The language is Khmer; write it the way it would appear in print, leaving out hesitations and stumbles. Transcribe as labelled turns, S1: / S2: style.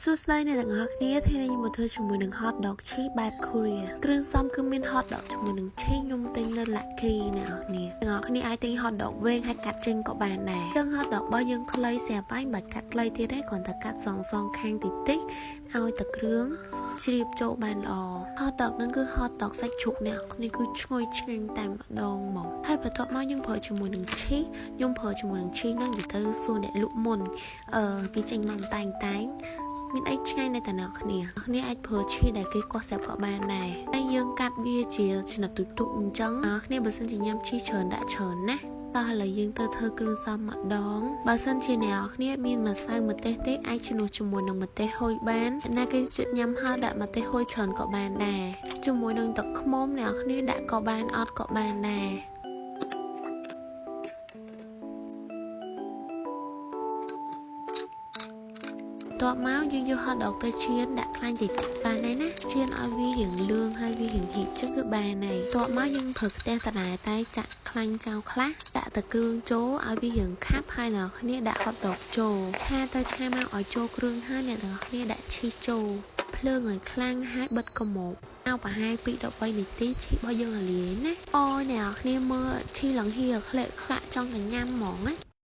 S1: សួស្តីអ្នកទាំងអស់គ្នាថ្ងៃនេះមកធ្វើជាមួយនឹង hot dog cheese បែប Korea គ្រឿងផ្សំគឺមាន hot dog ជាមួយនឹង cheese ខ្ញុំទិញនៅ Lucky អ្នកទាំងអស់គ្នាអាចទិញ hot dog វែងហើយកាត់ចេញក៏បានដែរចឹង hot dog របស់យើងខ្លីស្រាប់ហើយមិនបាច់កាត់ខ្លីទៀតទេគ្រាន់តែកាត់សងខាងតិចតិចឲ្យតែគ្រឿងជ្រាបចូលបានល្អ hot dog ហ្នឹងគឺ hot dog សាច់ជ្រូកអ្នកនេះគឺឈ្ងុយឆ្ងាញ់តែម្ដងហ្មងហើយបន្ទាប់មកយើងប្រើជាមួយនឹង cheese ខ្ញុំប្រើជាមួយនឹង cheese ហ្នឹងនិយាយទៅសួរអ្នកលក់មុនវាចេញមកតែងមានអីឆ្ងាញ់នៅតែអ្នកគ្នាអាចប្រើឈីដែលគេកោះស្រាប់ក៏បានដែរហើយយើងកាត់វាជាចំណិតទូចៗអញ្ចឹងគ្នាបើសិនជាញ៉ាំឈីច្រើនដាក់ច្រើនណាតោះឥឡូវយើងទៅធ្វើគ្រឿងផ្សំម្ដងបើសិនជាអ្នកគ្នាមានម្សៅម្ទេសទេអាចជំនួសជាមួយនឹងម្ទេសហុយបានអ្នកគេជិតញ៉ាំហើយដាក់ម្ទេសហុយច្រើនក៏បានដែរជាមួយនឹងទឹកឃ្មុំអ្នកគ្នាដាក់ក៏បានអត់ក៏បានដែរតបមកយើងយក hot dog ទៅឈានដាក់ខ្លាញ់តិចបានដែរណាឈានឲ្យវារៀងលឿងហើយវារៀងហ៊ីចឹងគឺបានហើយតបមកយើងប្រើខ្ទះដដែលតែចាក់ខ្លាញ់ចោលខ្លះដាក់ទៅគ្រឿងចូលឲ្យវារៀងខាប់ហើយអ្នកគ្នាដាក់ hot dog ចូលឆាទៅឆាមកឲ្យចូលគ្រឿងហើយអ្នកទាំងគ្នាដាក់ឈីសចូលភ្លើងឲ្យខ្លាំងហើយបិទកុំមកเอาប្រហែល2ដល់3នាទីឈីរបស់យើងឲ្យលាយណាអូអ្នកគ្នាមើលឈីឡើងហៀខ្លិខ្លាក់ចង់តែញ៉ាំហ្មងណា